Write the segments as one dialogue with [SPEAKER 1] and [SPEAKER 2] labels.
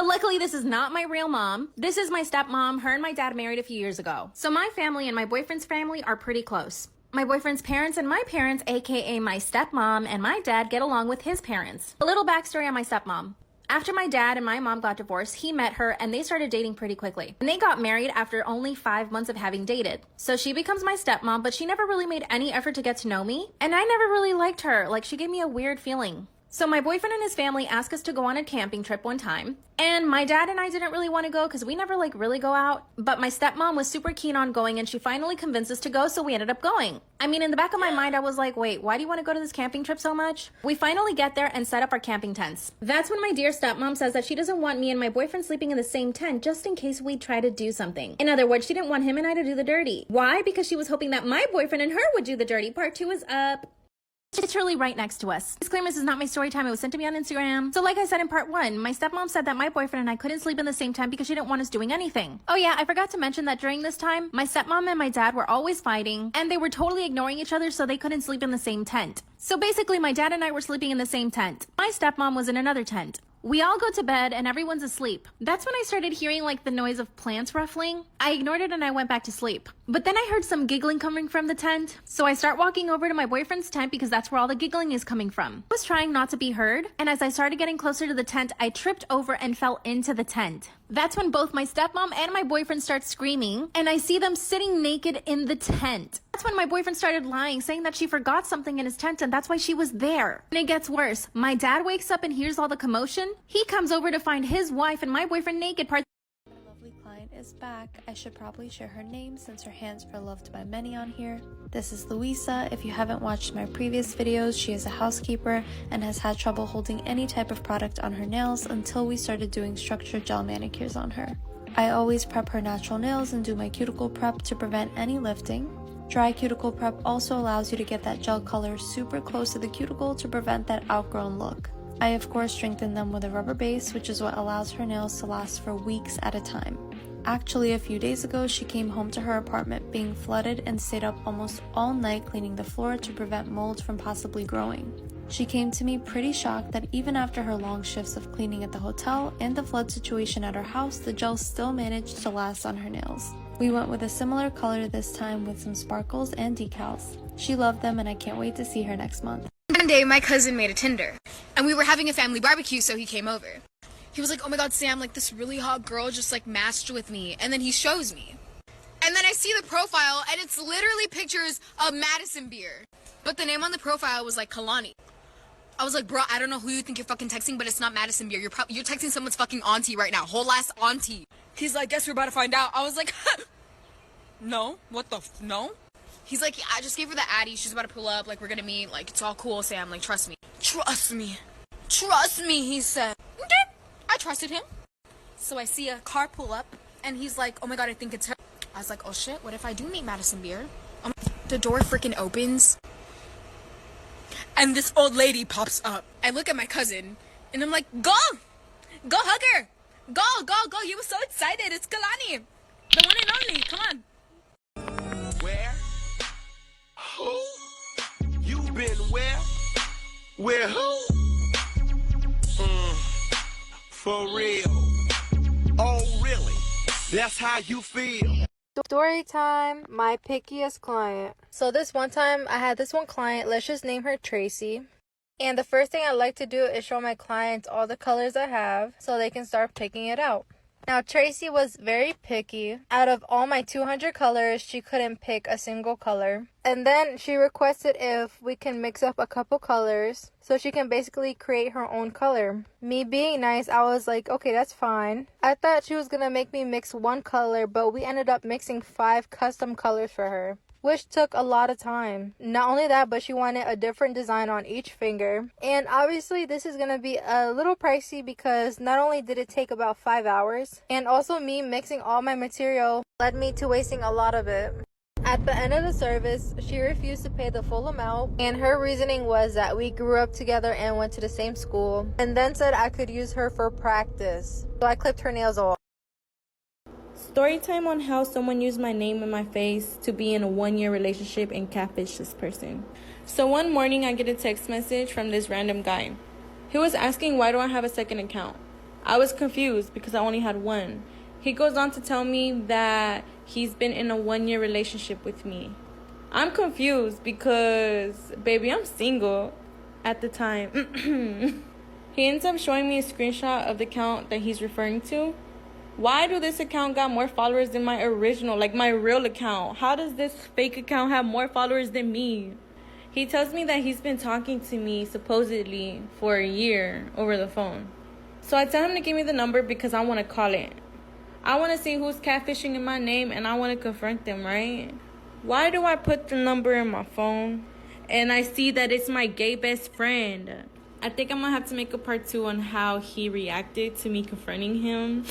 [SPEAKER 1] So luckily this is not my real mom. This is my stepmom. Her and my dad married a few years ago. So my family and my boyfriend's family are pretty close. My boyfriend's parents and my parents, aka my stepmom and my dad, get along with his parents. A little backstory on my stepmom. After my dad and my mom got divorced, he met her and they started dating pretty quickly. And they got married after only 5 months of having dated. So she becomes my stepmom, but she never really made any effort to get to know me. And I never really liked her. Like, she gave me a weird feeling. So my boyfriend and his family asked us to go on a camping trip one time. And my dad and I didn't really want to go because we never really go out. But my stepmom was super keen on going and she finally convinced us to go, so we ended up going. I mean, in the back of my mind, I was like, wait, why do you want to go to this camping trip so much? We finally get there and set up our camping tents. That's when my dear stepmom says that she doesn't want me and my boyfriend sleeping in the same tent just in case we try to do something. In other words, she didn't want him and I to do the dirty. Why? Because she was hoping that my boyfriend and her would do the dirty. Part 2 is up. Literally right next to us. Disclaimer, this is not my story time. It was sent to me on Instagram. So like I said in part 1, my stepmom said that my boyfriend and I couldn't sleep in the same tent because she didn't want us doing anything. Oh yeah, I forgot to mention that during this time, my stepmom and my dad were always fighting and they were totally ignoring each other, so they couldn't sleep in the same tent. So basically my dad and I were sleeping in the same tent. My stepmom was in another tent. We all go to bed and everyone's asleep. That's when I started hearing like the noise of plants ruffling. I ignored it and I went back to sleep. But then I heard some giggling coming from the tent. So I start walking over to my boyfriend's tent because that's where all the giggling is coming from. I was trying not to be heard, and as I started getting closer to the tent, I tripped over and fell into the tent. That's when both my stepmom and my boyfriend start screaming, and I see them sitting naked in the tent. That's when my boyfriend started lying, saying that she forgot something in his tent and that's why she was there. And it gets worse. My dad wakes up and hears all the commotion. He comes over to find his wife and my boyfriend naked.
[SPEAKER 2] Client is back. I should probably share her name since her hands are loved by many on here. This is Louisa. If you haven't watched my previous videos, she is a housekeeper and has had trouble holding any type of product on her nails until we started doing structured gel manicures on her. I always prep her natural nails and do my cuticle prep to prevent any lifting. Dry cuticle prep also allows you to get that gel color super close to the cuticle to prevent that outgrown look. I of course strengthen them with a rubber base, which is what allows her nails to last for weeks at a time. Actually, a few days ago, she came home to her apartment being flooded and stayed up almost all night cleaning the floor to prevent mold from possibly growing. She came to me pretty shocked that even after her long shifts of cleaning at the hotel and the flood situation at her house, the gel still managed to last on her nails. We went with a similar color this time with some sparkles and decals. She loved them and I can't wait to see her next month.
[SPEAKER 3] One day, my cousin made a Tinder, and we were having a family barbecue, so he came over. He was like, oh my god, Sam, like this really hot girl just like matched with me, and then he shows me. And then I see the profile, and it's literally pictures of Madison beer. But the name on the profile was like Kalani. I was like, bro, I don't know who you think you're fucking texting, but it's not Madison beer. You're texting someone's fucking auntie right now, whole ass auntie. He's like, guess we're about to find out. I was like, no, what the no? He's like, yeah, I just gave her the Addy. She's about to pull up. Like, we're gonna meet. Like, it's all cool, Sam. Like, trust me. Trust me. Trust me, he said. Okay. I trusted him. So I see a car pull up, and he's like, oh my god, I think it's her. I was like, oh shit, what if I do meet Madison Beer? The door freaking opens, and this old lady pops up. I look at my cousin, and I'm like, go! Go hug her! Go, go, go! You were so excited. It's Kalani. The one and only. Come on.
[SPEAKER 4] Where? Who? You been where? Where who? For real. Oh, really? That's how you feel?
[SPEAKER 5] Story time, my pickiest client. So this one time, I had this one client, let's just name her Tracy. And the first thing I like to do is show my clients all the colors I have so they can start picking it out. Now, Tracy was very picky. Out of all my 200 colors, she couldn't pick a single color. And then she requested if we can mix up a couple colors so she can basically create her own color. Me being nice, I was like, okay, that's fine. I thought she was gonna make me mix one color, but we ended up mixing 5 custom colors for her, which took a lot of time. Not only that, but she wanted a different design on each finger. And obviously this is gonna be a little pricey because not only did it take about 5 hours, and also me mixing all my material led me to wasting a lot of it. At the end of the service, she refused to pay the full amount, and her reasoning was that we grew up together and went to the same school, and then said I could use her for practice. So I clipped her nails off.
[SPEAKER 6] Storytime on how someone used my name and my face to be in a 1-year relationship and catfish this person. So one morning I get a text message from this random guy. He was asking why do I have a second account. I was confused because I only had one. He goes on to tell me that he's been in a 1-year relationship with me. I'm confused because, baby, I'm single at the time. He ends up showing me a screenshot of the account that he's referring to. Why do this account got more followers than my original, like my real account? How does this fake account have more followers than me? He tells me that he's been talking to me supposedly for a year over the phone. So I tell him to give me the number because I want to call it. I want to see who's catfishing in my name and I want to confront them, right? Why do I put the number in my phone and I see that it's my gay best friend? I think I'm going to have to make a part 2 on how he reacted to me confronting him.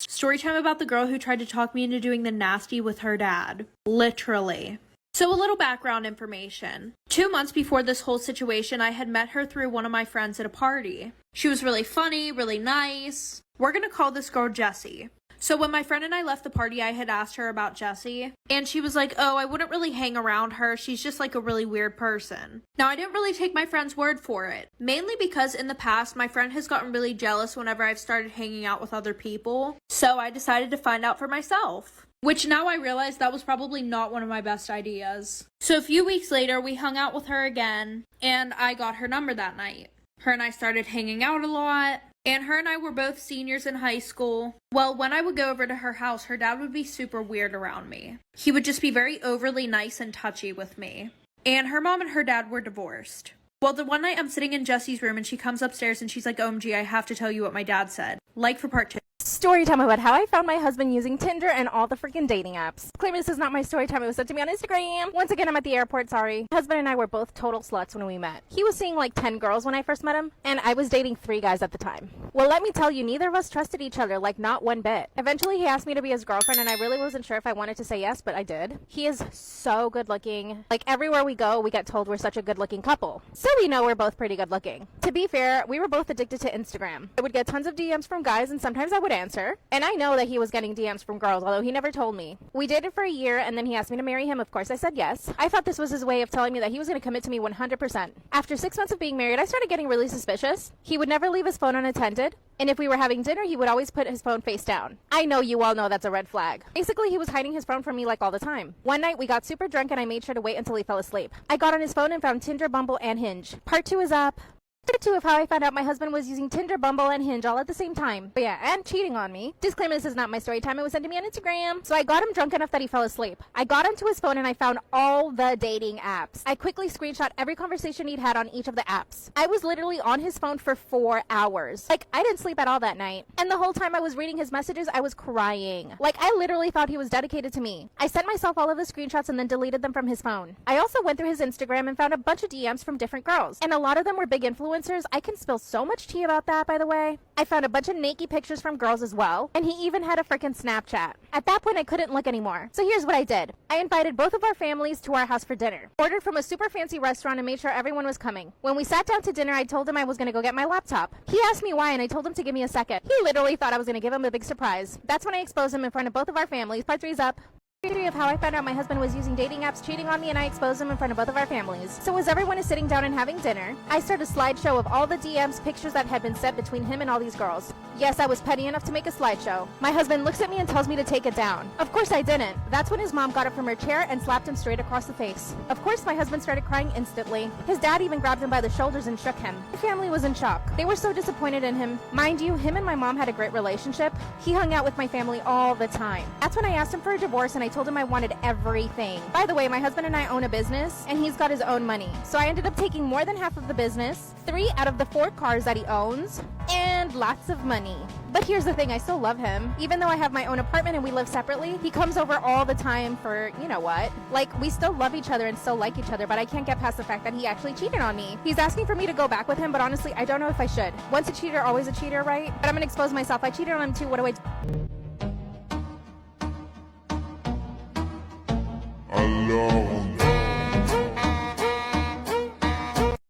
[SPEAKER 2] Story time about the girl who tried to talk me into doing the nasty with her dad. Literally. So a little background information. 2 months before this whole situation, I had met her through one of my friends at a party. She was really funny, really nice. We're gonna call this girl Jessie. So when my friend and I left the party, I had asked her about Jessie, and she was like, oh, I wouldn't really hang around her. She's just like a really weird person. Now, I didn't really take my friend's word for it, mainly because in the past, my friend has gotten really jealous whenever I've started hanging out with other people. So I decided to find out for myself. Which now I realize that was probably not one of my best ideas. So a few weeks later, we hung out with her again, and I got her number that night. Her and I started hanging out a lot, and her and I were both seniors in high school. Well, when I would go over to her house, her dad would be super weird around me. He would just be very overly nice and touchy with me. And her mom and her dad were divorced. Well, the one night I'm sitting in Jessie's room and she comes upstairs and she's like, OMG, I have to tell you what my dad said. Like for part 2.
[SPEAKER 7] Story time about how I found my husband using Tinder and all the freaking dating apps. Claim this is not my story time. It was sent to me on Instagram. Once again, I'm at the airport, sorry. My husband and I were both total sluts when we met. He was seeing like 10 girls when I first met him, and I was dating 3 guys at the time. Well, let me tell you, neither of us trusted each other, like not one bit. Eventually, he asked me to be his girlfriend, and I really wasn't sure if I wanted to say yes, but I did. He is so good looking. Like everywhere we go, we get told we're such a good looking couple. So we know we're both pretty good looking. To be fair, we were both addicted to Instagram. I would get tons of DMs from guys, and sometimes I would answer. And I know that he was getting DMs from girls, although he never told me. We dated for a year, and then he asked me to marry him. Of course, I said yes. I thought this was his way of telling me that he was going to commit to me 100%. After 6 months of being married, I started getting really suspicious. He would never leave his phone unattended, and if we were having dinner, he would always put his phone face down. I know you all know that's a red flag. Basically, he was hiding his phone from me like all the time. One night, we got super drunk, and I made sure to wait until he fell asleep. I got on his phone and found Tinder, Bumble, and Hinge. Part 2 is up. Part 2 of how I found out my husband was using Tinder, Bumble, and Hinge all at the same time. But yeah, and cheating on me. Disclaimer, this is not my story time. It was sent to me on Instagram. So I got him drunk enough that he fell asleep. I got onto his phone and I found all the dating apps. I quickly screenshot every conversation he'd had on each of the apps. I was literally on his phone for 4 hours. Like, I didn't sleep at all that night. And the whole time I was reading his messages, I was crying. Like, I literally thought he was dedicated to me. I sent myself all of the screenshots and then deleted them from his phone. I also went through his Instagram and found a bunch of DMs from different girls. And a lot of them were big influencers. I can spill so much tea about that, by the way. I found a bunch of naked pictures from girls as well, and he even had a freaking Snapchat. At that point, I couldn't look anymore. So here's what I did. I invited both of our families to our house for dinner. Ordered from a super fancy restaurant and made sure everyone was coming. When we sat down to dinner, I told him I was going to go get my laptop. He asked me why, and I told him to give me a second. He literally thought I was going to give him a big surprise. That's when I exposed him in front of both of our families. Part 3's up. Part 3 of how I found out my husband was using dating apps, cheating on me, and I exposed him in front of both of our families. So as everyone is sitting down and having dinner, I start a slideshow of all the DMs, pictures that had been sent between him and all these girls. Yes, I was petty enough to make a slideshow. My husband looks at me and tells me to take it down. Of course I didn't. That's when his mom got up from her chair and slapped him straight across the face. Of course my husband started crying instantly. His dad even grabbed him by the shoulders and shook him. The family was in shock. They were so disappointed in him. Mind you, him and my mom had a great relationship. He hung out with my family all the time. That's when I asked him for a divorce and I told him I wanted everything. By the way, my husband and I own a business and he's got his own money. So I ended up taking more than half of the business, 3 out of the 4 cars that he owns, and lots of money. But here's the thing, I still love him. Even though I have my own apartment and we live separately, he comes over all the time for, you know what? Like, we still love each other and still like each other, but I can't get past the fact that he actually cheated on me. He's asking for me to go back with him, but honestly, I don't know if I should. Once a cheater, always a cheater, right? But I'm gonna expose myself. I cheated on him too, what do I do?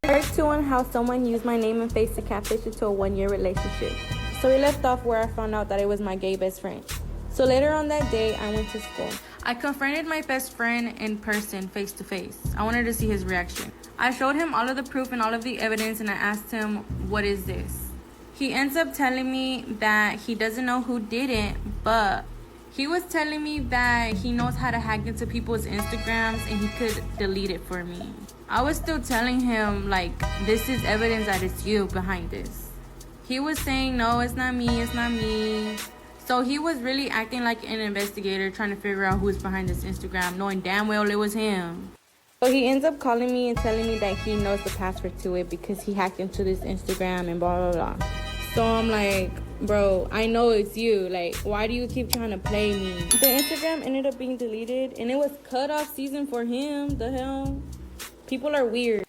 [SPEAKER 6] Part 2 on how someone used my name and face to catfish into a 1-year relationship. So we left off where I found out that it was my gay best friend. So later on that day, I went to school. I confronted my best friend in person, face to face. I wanted to see his reaction. I showed him all of the proof and all of the evidence and I asked him, what is this? He ends up telling me that he doesn't know who did it, but he was telling me that he knows how to hack into people's Instagrams and he could delete it for me. I was still telling him, like, this is evidence that it's you behind this. He was saying, no, it's not me, it's not me. So he was really acting like an investigator, trying to figure out who's behind this Instagram, knowing damn well it was him. So he ends up calling me and telling me that he knows the password to it because he hacked into this Instagram and blah, blah, blah. So I'm like, bro, I know it's you. Like, why do you keep trying to play me? The Instagram ended up being deleted, and it was cut off season for him. The hell? People are weird.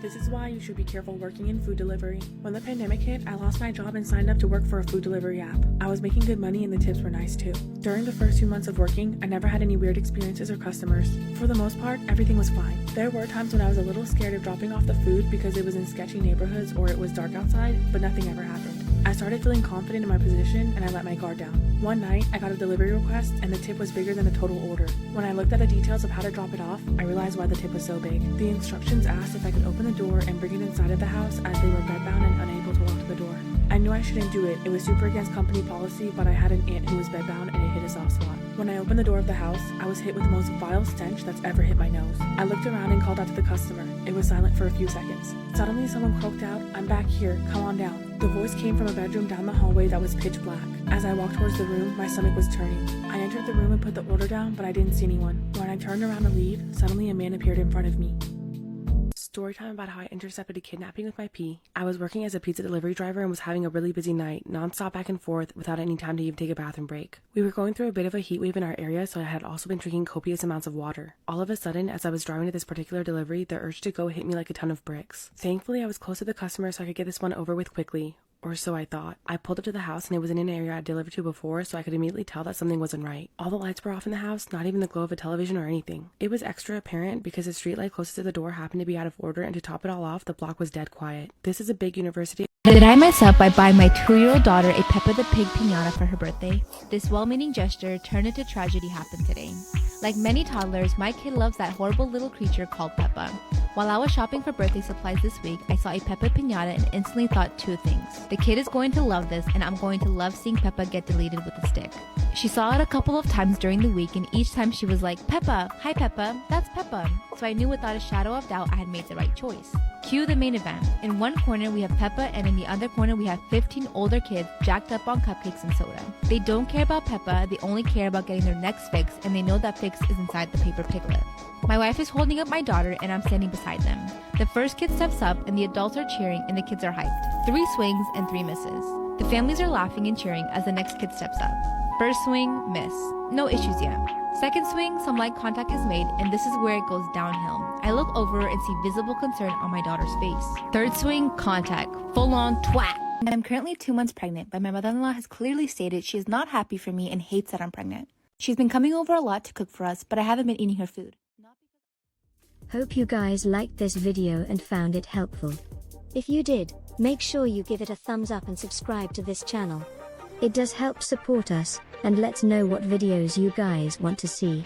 [SPEAKER 8] This is why you should be careful working in food delivery. When the pandemic hit, I lost my job and signed up to work for a food delivery app. I was making good money and the tips were nice too. During the first 2 months of working, I never had any weird experiences or customers. For the most part, everything was fine. There were times when I was a little scared of dropping off the food because it was in sketchy neighborhoods or it was dark outside, but nothing ever happened. I started feeling confident in my position and I let my guard down. One night, I got a delivery request and the tip was bigger than the total order. When I looked at the details of how to drop it off, I realized why the tip was so big. The instructions asked if I could open the door and bring it inside of the house as they were bedbound and unable to lock the door. I knew I shouldn't do it. It was super against company policy, but I had an aunt who was bedbound and it hit a soft spot. When I opened the door of the house, I was hit with the most vile stench that's ever hit my nose. I looked around and called out to the customer. It was silent for a few seconds. Suddenly someone croaked out, "I'm back here, come on down." The voice came from a bedroom down the hallway that was pitch black. As I walked towards the room, my stomach was turning. I entered the room and put the order down, but I didn't see anyone. When I turned around to leave, suddenly a man appeared in front of me. Storytime about how I intercepted a kidnapping with my pee. I was working as a pizza delivery driver and was having a really busy night, non-stop back and forth without any time to even take a bathroom break. We were going through a bit of a heat wave in our area, so I had also been drinking copious amounts of water. All of a sudden, as I was driving to this particular delivery, the urge to go hit me like a ton of bricks. Thankfully, I was close to the customer so I could get this one over with quickly. Or so I thought. I pulled up to the house and it was in an area I'd delivered to before, so I could immediately tell that something wasn't right. All the lights were off in the house, not even the glow of a television or anything. It was extra apparent because the street light closest to the door happened to be out of order, and to top it all off, the block was dead quiet. This is a big university.
[SPEAKER 9] Did I mess up by buying my 2-year-old daughter a Peppa the Pig piñata for her birthday? This well-meaning gesture turned into tragedy happened today. Like many toddlers, my kid loves that horrible little creature called Peppa. While I was shopping for birthday supplies this week, I saw a Peppa piñata and instantly thought 2 things. The kid is going to love this, and I'm going to love seeing Peppa get deleted with a stick. She saw it a couple of times during the week, and each time she was like, "Peppa, hi Peppa, that's Peppa." So I knew without a shadow of doubt I had made the right choice. Cue the main event. In one corner we have Peppa, and in the other corner we have 15 older kids jacked up on cupcakes and soda. They don't care about Peppa, they only care about getting their necks fixed, and they know that fix is inside the paper piglet. My wife is holding up my daughter and I'm standing beside them. The first kid steps up and the adults are cheering and the kids are hyped. 3 swings and 3 misses. The families are laughing and cheering as the next kid steps up. First swing, miss. No issues yet. Second swing, some light contact has made, and this is where it goes downhill. I look over and see visible concern on my daughter's face. Third swing, contact. Full on twat. I'm currently 2 months pregnant, but my mother-in-law has clearly stated she is not happy for me and hates that I'm pregnant. She's been coming over a lot to cook for us, but I haven't been eating her food.
[SPEAKER 10] Hope you guys liked this video and found it helpful. If you did, make sure you give it a thumbs up and subscribe to this channel. It does help support us, and let's know what videos you guys want to see.